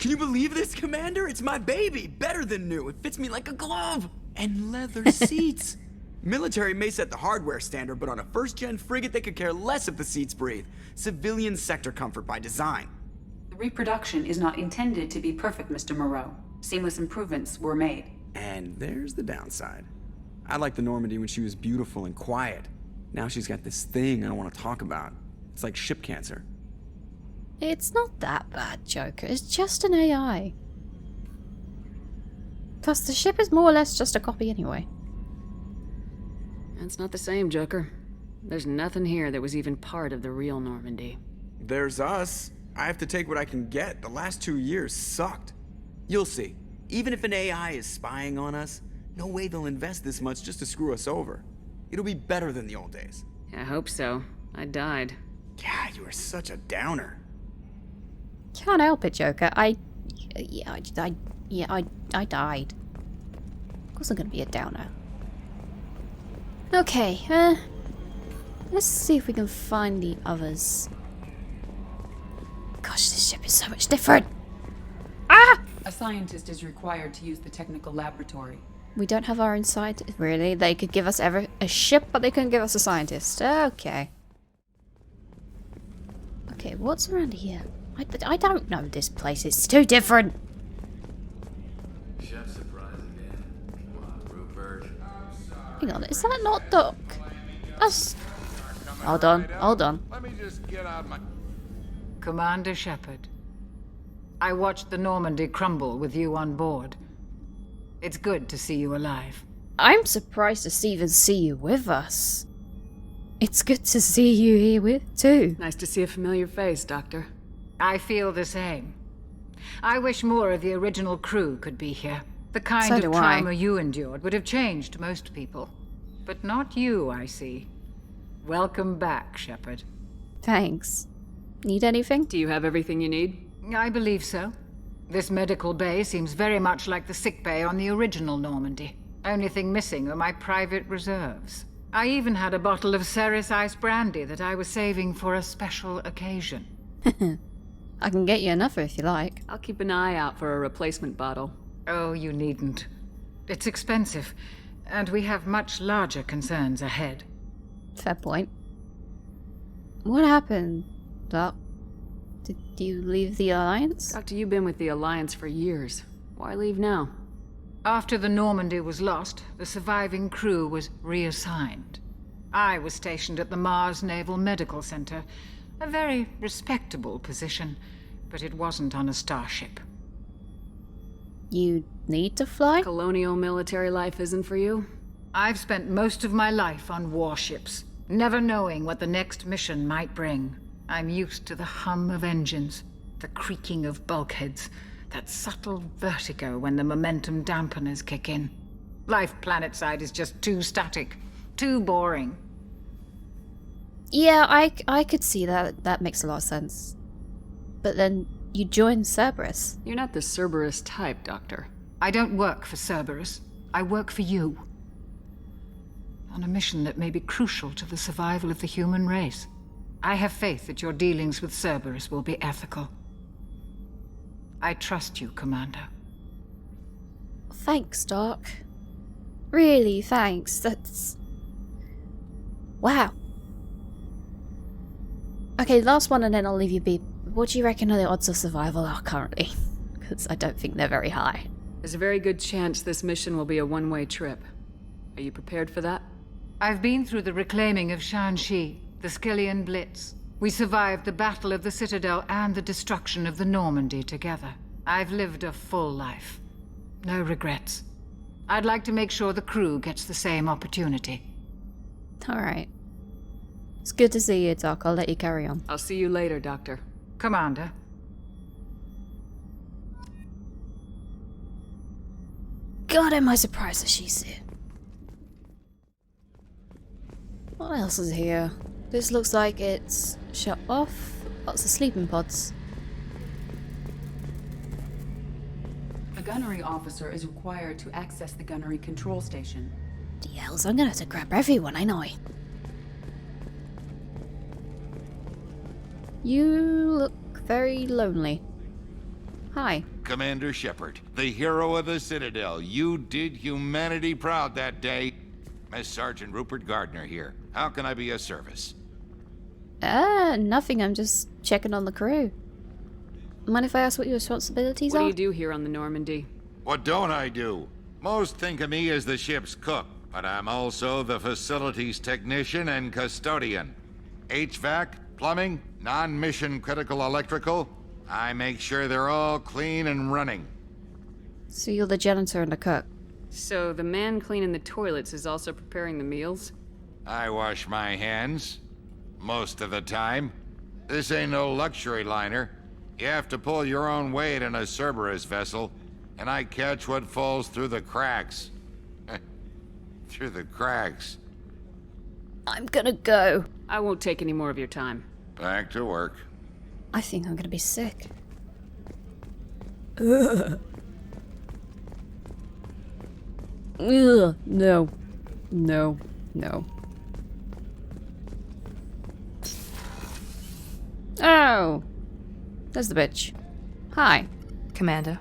Can you believe this, Commander? It's my baby! Better than new. It fits me like a glove! And leather seats. Military may set the hardware standard, but on a first-gen frigate, they could care less if the seats breathe. Civilian sector comfort by design. The reproduction is not intended to be perfect, Mr. Moreau. Seamless improvements were made. And there's the downside. I liked the Normandy when she was beautiful and quiet. Now she's got this thing I don't want to talk about. It's like ship cancer. It's not that bad, Joker. It's just an AI. Plus, the ship is more or less just a copy anyway. That's not the same, Joker. There's nothing here that was even part of the real Normandy. There's us. I have to take what I can get. The last 2 years sucked. You'll see. Even if an AI is spying on us, no way they'll invest this much just to screw us over. It'll be better than the old days. I hope so. I died. Yeah, you are such a downer. Can't help it, Joker. I died. Of course I'm gonna be a downer. Okay, let's see if we can find the others. Gosh, this ship is so much different. Ah! A scientist is required to use the technical laboratory. We don't have our own scientist. Really? They could give us a ship, but they couldn't give us a scientist. Okay. Okay, what's around here? I don't know this place. It's too different. Chef surprise again. Come on, Rupert. Hang on, is that not Doc? That's... Hold on, hold on. Let me just get out my... Commander Shepard, I watched the Normandy crumble with you on board. It's good to see you alive. I'm surprised to even see you with us. It's good to see you here with, too. Nice to see a familiar face, Doctor. I feel the same. I wish more of the original crew could be here. The kind So of do trauma I. you endured would have changed most people. But not you, I see. Welcome back, Shepard. Thanks. Need anything? Do you have everything you need? I believe so. This medical bay seems very much like the sick bay on the original Normandy. Only thing missing are my private reserves. I even had a bottle of Ceres Ice brandy that I was saving for a special occasion. I can get you another if you like. I'll keep an eye out for a replacement bottle. Oh, you needn't. It's expensive, and we have much larger concerns ahead. Fair point. What happened, Doc? Did you leave the Alliance? Doctor, you've been with the Alliance for years. Why leave now? After the Normandy was lost, the surviving crew was reassigned. I was stationed at the Mars Naval Medical Center, a very respectable position, but it wasn't on a starship. You need to fly? Colonial military life isn't for you? I've spent most of my life on warships, never knowing what the next mission might bring. I'm used to the hum of engines, the creaking of bulkheads, that subtle vertigo when the momentum dampeners kick in. Life planetside is just too static, too boring. Yeah, I could see that. That makes a lot of sense. But then you joined Cerberus. You're not the Cerberus type, Doctor. I don't work for Cerberus. I work for you. On a mission that may be crucial to the survival of the human race. I have faith that your dealings with Cerberus will be ethical. I trust you, Commander. Thanks, Doc. Really, thanks. That's... Wow. Okay, last one and then I'll leave you be. What do you reckon the odds of survival are currently? Because I don't think they're very high. There's a very good chance this mission will be a one-way trip. Are you prepared for that? I've been through the reclaiming of Shanxi, the Skillian Blitz. We survived the Battle of the Citadel and the destruction of the Normandy together. I've lived a full life. No regrets. I'd like to make sure the crew gets the same opportunity. Alright. It's good to see you, Doc. I'll let you carry on. I'll see you later, Doctor. Commander. God, am I surprised that she's here. What else is here? This looks like it's shut off. Lots of sleeping pods. A gunnery officer is required to access the gunnery control station. The hells, I'm gonna have to grab everyone, ain't I? You look very lonely. Hi. Commander Shepard, the hero of the Citadel. You did humanity proud that day. Miss Sergeant Rupert Gardner here. How can I be of service? Nothing. I'm just checking on the crew. Mind if I ask what your responsibilities What do are? you do here on the Normandy? What don't I do? Most think of me as the ship's cook, but I'm also the facilities technician and custodian. HVAC, plumbing, non-mission critical electrical. I make sure they're all clean and running. So you're the janitor and the cook. So the man cleaning the toilets is also preparing the meals? I wash my hands. Most of the time. This ain't no luxury liner. You have to pull your own weight in a Cerberus vessel, and I catch what falls through the cracks. Through the cracks. I'm gonna go. I won't take any more of your time. Back to work. I think I'm gonna be sick. Ugh. Ugh. No. No. No. Oh! There's the bitch. Hi. Commander,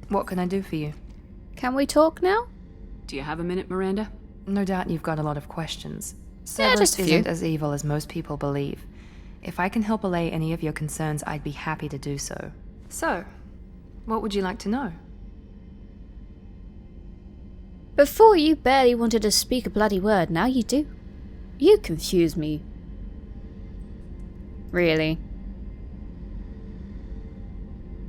what can I do for you? Can we talk now? Do you have a minute, Miranda? No doubt you've got a lot of questions. Yeah, just Cerberus a few. isn't as evil as most people believe. If I can help allay any of your concerns, I'd be happy to do so. So, what would you like to know? Before you barely wanted to speak a bloody word, now you do. You confuse me. Really?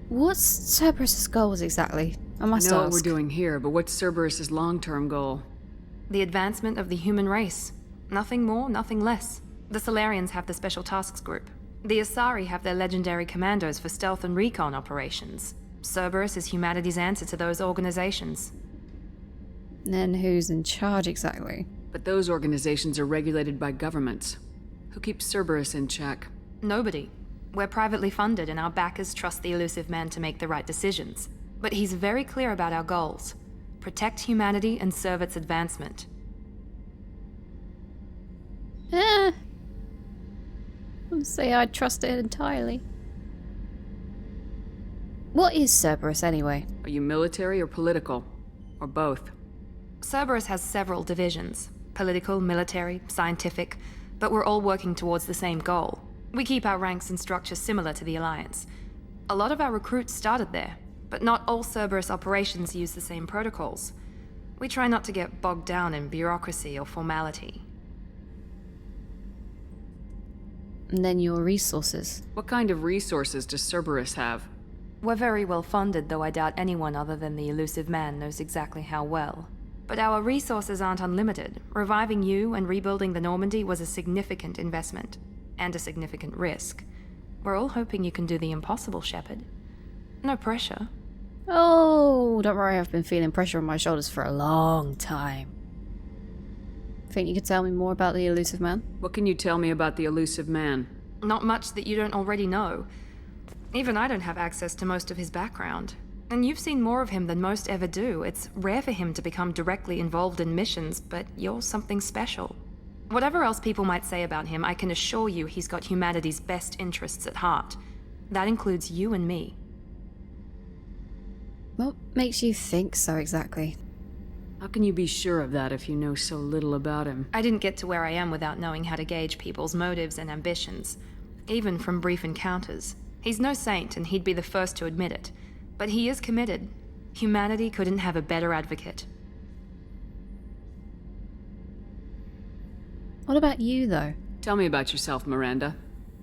What's Cerberus' goals exactly? I I must know ask. what we're doing here, but what's Cerberus' long-term goal? The advancement of the human race. Nothing more, nothing less. The Solarians have the Special Tasks Group. The Asari have their legendary commandos for stealth and recon operations. Cerberus is humanity's answer to those organizations. Then who's in charge exactly? But those organizations are regulated by governments. Who keeps Cerberus in check? Nobody. We're privately funded and our backers trust the elusive man to make the right decisions. But he's very clear about our goals. Protect humanity and serve its advancement. I wouldn't say I trust it entirely. What is Cerberus anyway? Are you military or political? Or both? Cerberus has several divisions. Political, military, scientific, but we're all working towards the same goal. We keep our ranks and structure similar to the Alliance. A lot of our recruits started there, but not all Cerberus operations use the same protocols. We try not to get bogged down in bureaucracy or formality. And then your resources. What kind of resources does Cerberus have? We're very well funded, though I doubt anyone other than the elusive man knows exactly how well. But our resources aren't unlimited. Reviving you and rebuilding the Normandy was a significant investment. And a significant risk. We're all hoping you can do the impossible, Shepard. No pressure. Oh, don't worry, I've been feeling pressure on my shoulders for a long time. Think you could tell me more about the elusive man? What can you tell me about the elusive man? Not much that you don't already know. Even I don't have access to most of his background. And you've seen more of him than most ever do. It's rare for him to become directly involved in missions, but you're something special. Whatever else people might say about him, I can assure you he's got humanity's best interests at heart. That includes you and me. What makes you think so exactly? How can you be sure of that if you know so little about him? I didn't get to where I am without knowing how to gauge people's motives and ambitions, even from brief encounters. He's no saint, and he'd be the first to admit it. But he is committed. Humanity couldn't have a better advocate. What about you, though? Tell me about yourself, Miranda.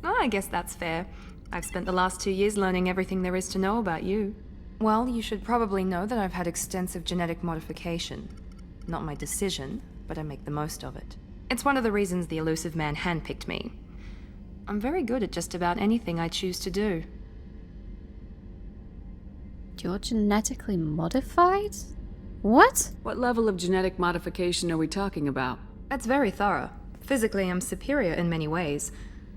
Oh, I guess that's fair. I've spent the last 2 years learning everything there is to know about you. Well, you should probably know that I've had extensive genetic modification. Not my decision, but I make the most of it. It's one of the reasons the elusive man handpicked me. I'm very good at just about anything I choose to do. You're genetically modified? What? What level of genetic modification are we talking about? That's very thorough. Physically, I'm superior in many ways.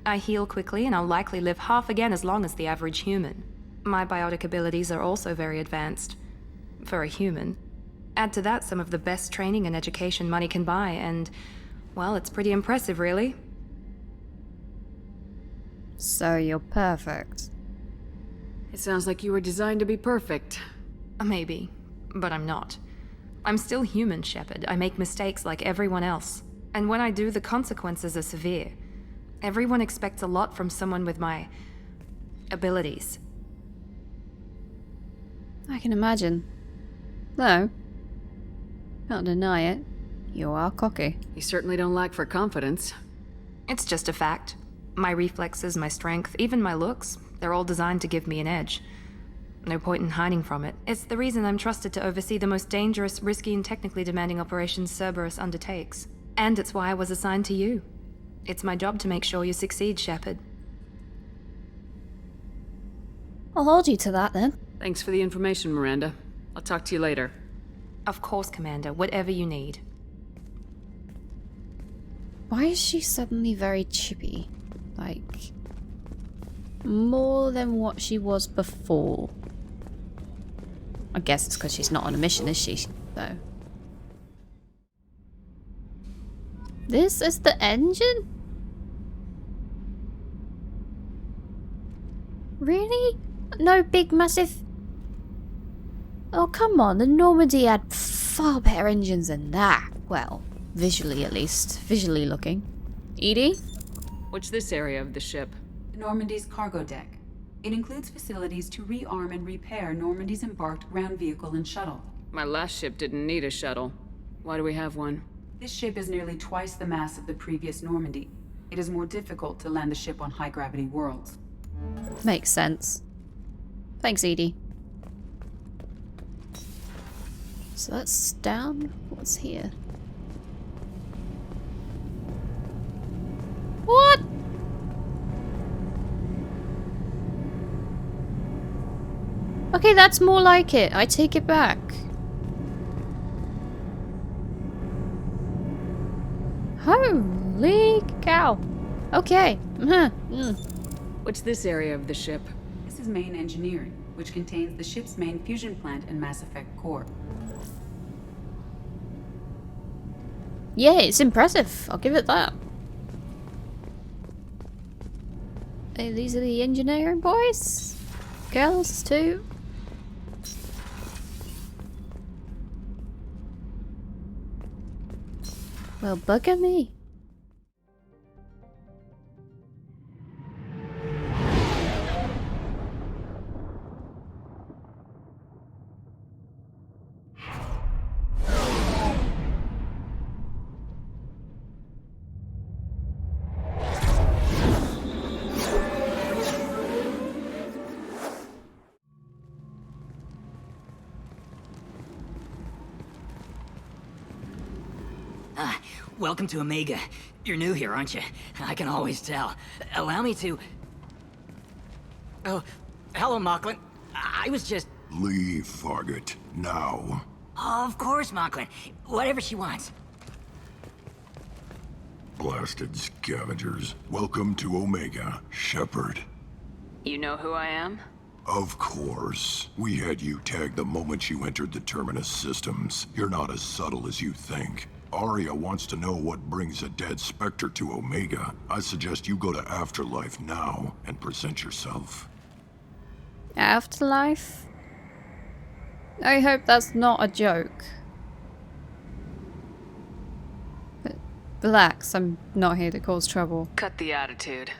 I heal quickly, and I'll likely live half again as long as the average human. My biotic abilities are also very advanced. For a human. Add to that some of the best training and education money can buy, and, well, it's pretty impressive, really. So you're perfect. It sounds like you were designed to be perfect. Maybe, but I'm not. I'm still human, Shepard. I make mistakes like everyone else. And when I do, the consequences are severe. Everyone expects a lot from someone with my abilities. I can imagine. Though, can't deny it, you are cocky. You certainly don't lack for confidence. It's just a fact. My reflexes, my strength, even my looks, they're all designed to give me an edge. No point in hiding from it. It's the reason I'm trusted to oversee the most dangerous, risky, and technically demanding operations Cerberus undertakes. And it's why I was assigned to you. It's my job to make sure you succeed, Shepard. I'll hold you to that then. Thanks for the information, Miranda. I'll talk to you later. Of course, Commander, whatever you need. Why is she suddenly very chippy? Like, more than what she was before. I guess it's because she's not on a mission, is she? Though. This is the engine? Really? No big massive... Oh, come on. The Normandy had far better engines than that. Well, visually at least. Visually looking. Edie? What's this area of the ship? Normandy's cargo deck. It includes facilities to rearm and repair Normandy's embarked ground vehicle and shuttle. My last ship didn't need a shuttle. Why do we have one? This ship is nearly twice the mass of the previous Normandy. It is more difficult to land the ship on high-gravity worlds. Makes sense. Thanks, Edie. So that's down. What's here? What? Okay, that's more like it. I take it back. Holy cow. Okay. What's this area of the ship? This is main engineering, which contains the ship's main fusion plant and Mass Effect core. Yeah, it's impressive. I'll give it that. Hey, these are the engineering boys? Girls, too? Well, bugger me. Welcome to Omega. You're new here, aren't you? I can always tell. Allow me to... Oh, hello, Mocklin. I was just... Leave, Fargate. Now. Of course, Mocklin. Whatever she wants. Blasted scavengers. Welcome to Omega, Shepard. You know who I am? Of course. We had you tagged the moment you entered the Terminus systems. You're not as subtle as you think. Aria wants to know what brings a dead Spectre to Omega. I suggest you go to Afterlife now and present yourself. Afterlife? I hope that's not a joke. But relax, I'm not here to cause trouble. Cut the attitude.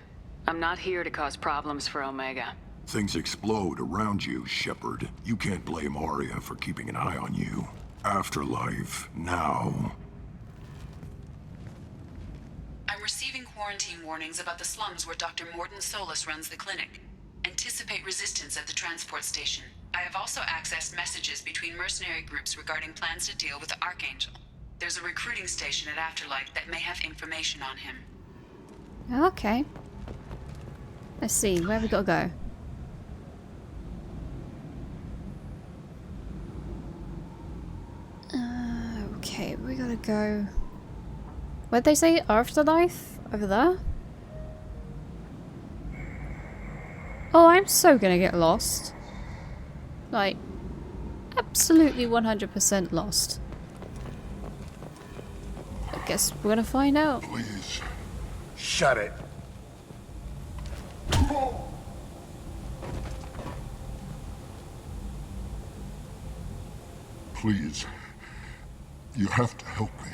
I'm not here to cause problems for Omega. Things explode around you, Shepard. You can't blame Aria for keeping an eye on you. Afterlife, now. I'm receiving quarantine warnings about the slums where Dr. Mordin Solus runs the clinic. Anticipate resistance at the transport station. I have also accessed messages between mercenary groups regarding plans to deal with the Archangel. There's a recruiting station at Afterlife that may have information on him. Okay. Let's see, where have we got to go? Okay, we gotta go... Where'd they say Afterlife? Over there? Oh, I'm so gonna get lost. Like, absolutely 100% lost. I guess we're gonna find out. Please, shut it. Please. You have to help me.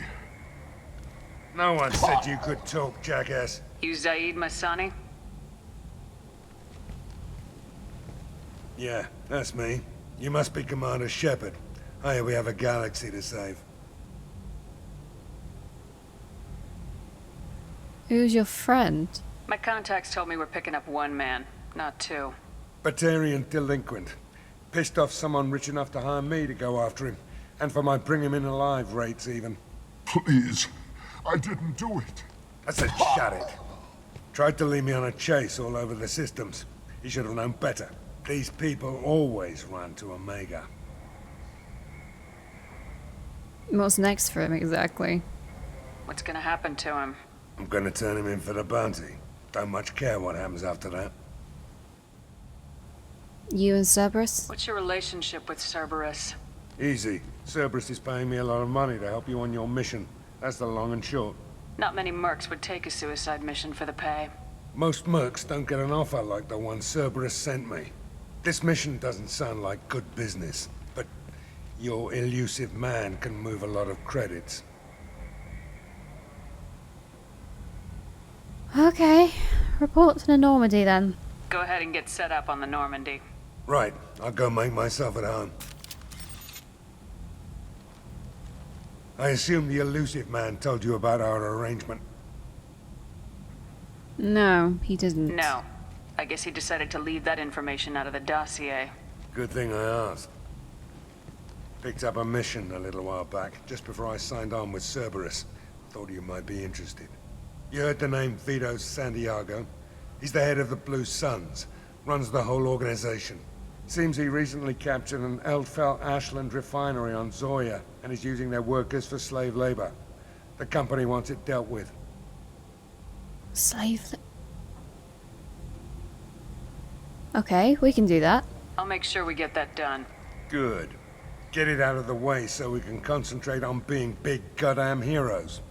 No one said you could talk, jackass. You Zaid Masani? Yeah, that's me. You must be Commander Shepard. Hey, we have a galaxy to save. Who's your friend? My contacts told me we're picking up one man, not two. Batarian delinquent. Pissed off someone rich enough to hire me to go after him. And for my bring him in alive rates, even. Please. I didn't do it. I said shut it. Tried to lead me on a chase all over the systems. He should have known better. These people always run to Omega. What's next for him exactly? What's gonna happen to him? I'm gonna turn him in for the bounty. Don't much care what happens after that. You and Cerberus? What's your relationship with Cerberus? Easy. Cerberus is paying me a lot of money to help you on your mission. That's the long and short. Not many mercs would take a suicide mission for the pay. Most mercs don't get an offer like the one Cerberus sent me. This mission doesn't sound like good business, but your elusive man can move a lot of credits. Okay. Report to the Normandy then. Go ahead and get set up on the Normandy. Right, I'll go make myself at home. I assume the elusive man told you about our arrangement. No, he didn't. No. I guess he decided to leave that information out of the dossier. Good thing I asked. Picked up a mission a little while back, just before I signed on with Cerberus. Thought you might be interested. You heard the name Vito Santiago? He's the head of the Blue Suns, runs the whole organization. Seems he recently captured an Eldfell Ashland refinery on Zoya, and is using their workers for slave labor. The company wants it dealt with. Okay, we can do that. I'll make sure we get that done. Good. Get it out of the way so we can concentrate on being big goddamn heroes.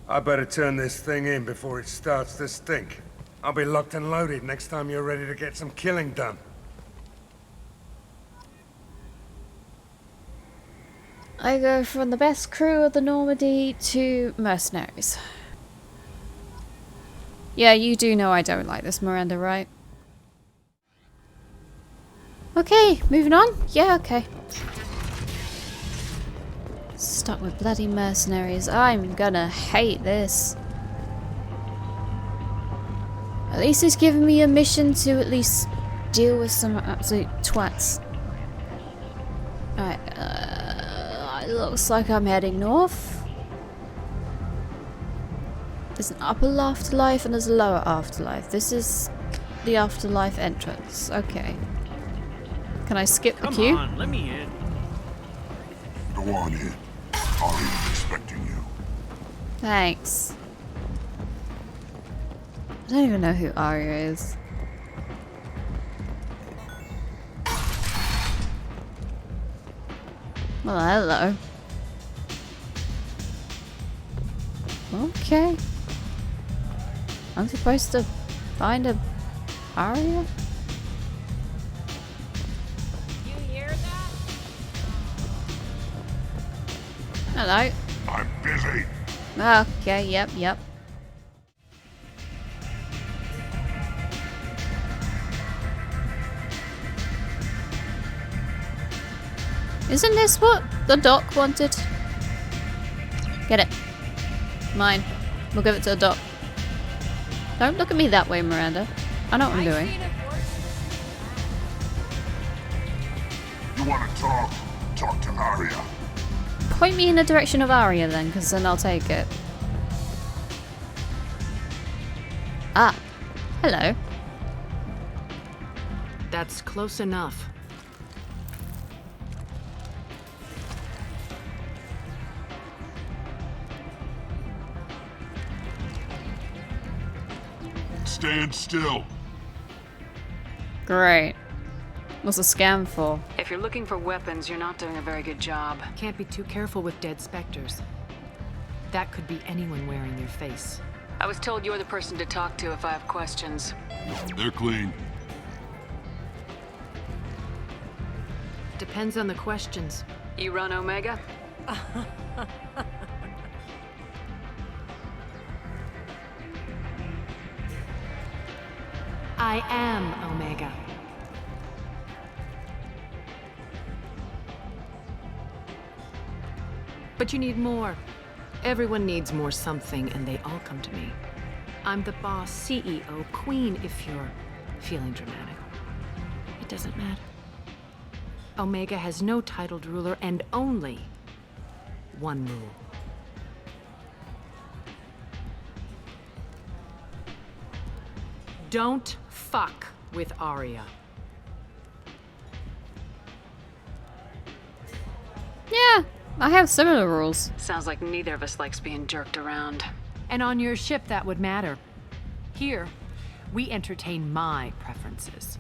I better turn this thing in before it starts to stink. I'll be locked and loaded next time you're ready to get some killing done. I go from the best crew of the Normandy to mercenaries. Yeah, you do know I don't like this, Miranda, right? Okay, moving on? Yeah, okay. Stuck with bloody mercenaries. I'm gonna hate this. At least he's giving me a mission to at least deal with some absolute twats. Alright, it looks like I'm heading north. There's an upper afterlife and there's a lower afterlife. This is the afterlife entrance. Okay. Can I skip the queue? Come on, let me in. Go on in. Aria's expecting you. Thanks. I don't even know who Arya is. Well, hello. Okay. I'm supposed to find a Arya? You hear that? Hello. I'm busy. Okay, yep. Isn't this what the doc wanted? Get it. Mine. We'll give it to the doc. Don't look at me that way, Miranda. I know what I'm doing. You want to talk? Talk to Aria. Point me in the direction of Arya then, because then I'll take it. Ah. Hello. That's close enough. Stand still. Great. What's the scam for? If you're looking for weapons, you're not doing a very good job. Can't be too careful with dead specters. That could be anyone wearing their face. I was told you're the person to talk to if I have questions. They're clean. Depends on the questions. You run Omega? I am Omega. But you need more. Everyone needs more something, and they all come to me. I'm the boss, CEO, queen, if you're feeling dramatic. It doesn't matter. Omega has no titled ruler and only one rule. Don't fuck with Arya. Yeah, I have similar rules. Sounds like neither of us likes being jerked around. And on your ship, that would matter. Here, we entertain my preferences.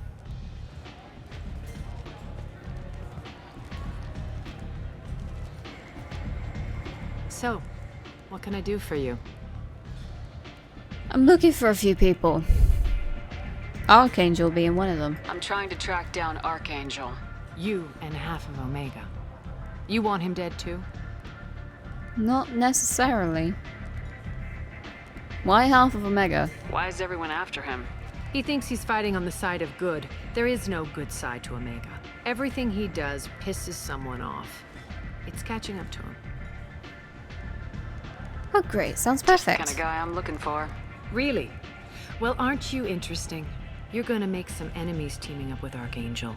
So, what can I do for you? I'm looking for a few people. Archangel being one of them. I'm trying to track down Archangel. You and half of Omega. You want him dead too? Not necessarily. Why half of Omega? Why is everyone after him? He thinks he's fighting on the side of good. There is no good side to Omega. Everything he does pisses someone off. It's catching up to him. Oh great, sounds perfect. Kind of guy I'm looking for. Really? Well, aren't you interesting? You're gonna make some enemies teaming up with Archangel.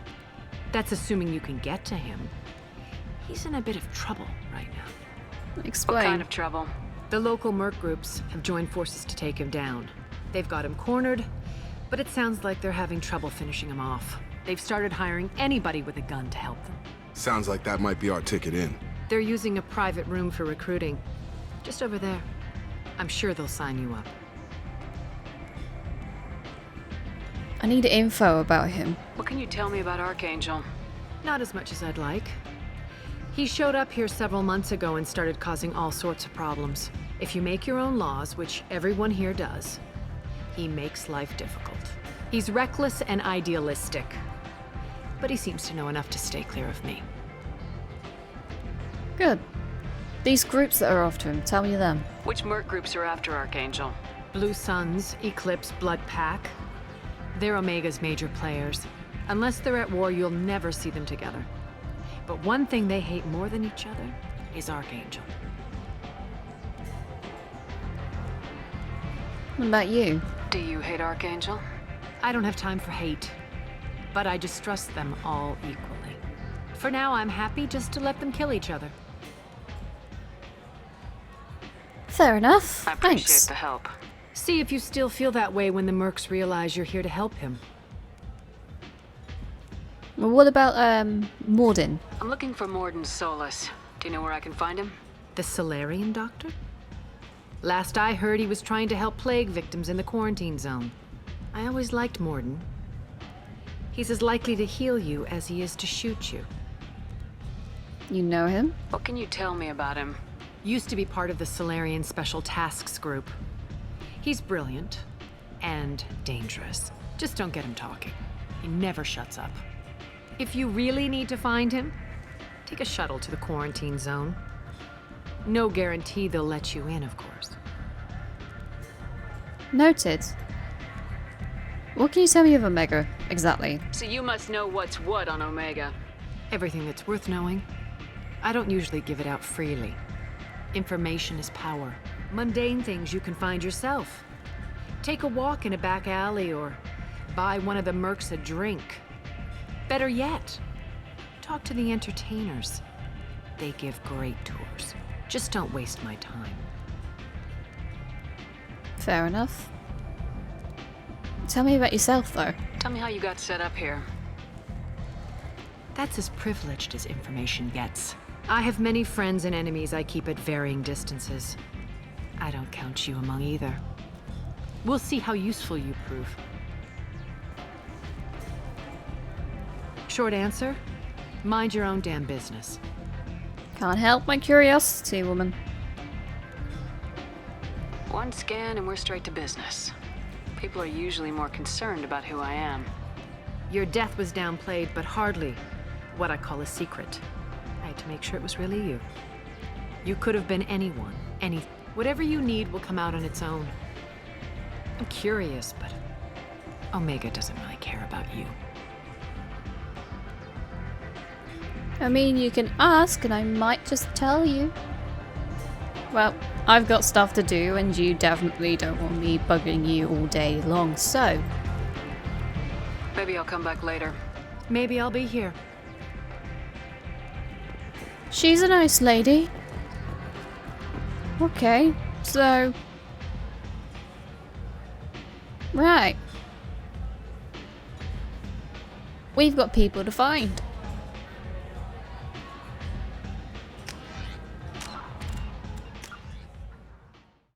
That's assuming you can get to him. He's in a bit of trouble right now. Explain. What kind of trouble? The local merc groups have joined forces to take him down. They've got him cornered, but it sounds like they're having trouble finishing him off. They've started hiring anybody with a gun to help them. Sounds like that might be our ticket in. They're using a private room for recruiting. Just over there. I'm sure they'll sign you up. I need info about him. What can you tell me about Archangel? Not as much as I'd like. He showed up here several months ago and started causing all sorts of problems. If you make your own laws, which everyone here does, he makes life difficult. He's reckless and idealistic, but he seems to know enough to stay clear of me. Good. These groups that are after him, tell me them. Which merc groups are after Archangel? Blue Suns, Eclipse, Blood Pack. They're Omega's major players. Unless they're at war, you'll never see them together. But one thing they hate more than each other is Archangel. What about you? Do you hate Archangel? I don't have time for hate, but I distrust them all equally. For now, I'm happy just to let them kill each other. Fair enough. I appreciate Thanks. the help. See if you still feel that way when the mercs realize you're here to help him. Well, what about, Morden? I'm looking for Morden Solus. Do you know where I can find him? The Solarian doctor? Last I heard, he was trying to help plague victims in the quarantine zone. I always liked Morden. He's as likely to heal you as he is to shoot you. You know him? What can you tell me about him? Used to be part of the Solarian Special Tasks Group. He's brilliant and dangerous. Just don't get him talking. He never shuts up. If you really need to find him, take a shuttle to the quarantine zone. No guarantee they'll let you in, of course. Noted. What can you tell me of Omega, exactly? So you must know what's what on Omega. Everything that's worth knowing. I don't usually give it out freely. Information is power. Mundane things you can find yourself. Take a walk in a back alley or buy one of the mercs a drink. Better yet, talk to the entertainers. They give great tours. Just don't waste my time. Fair enough. Tell me about yourself, though. Tell me how you got set up here. That's as privileged as information gets. I have many friends and enemies I keep at varying distances. I don't count you among either. We'll see how useful you prove. Short answer, mind your own damn business. Can't help my curiosity, woman. One scan and we're straight to business. People are usually more concerned about who I am. Your death was downplayed, but hardly what I call a secret. I had to make sure it was really you. You could have been anyone, anything. Whatever you need will come out on its own. I'm curious, but Omega doesn't really care about you. I mean, you can ask and I might just tell you. Well, I've got stuff to do and you definitely don't want me bugging you all day long, so... Maybe I'll come back later. Maybe I'll be here. She's a nice lady. Okay, so... Right. We've got people to find.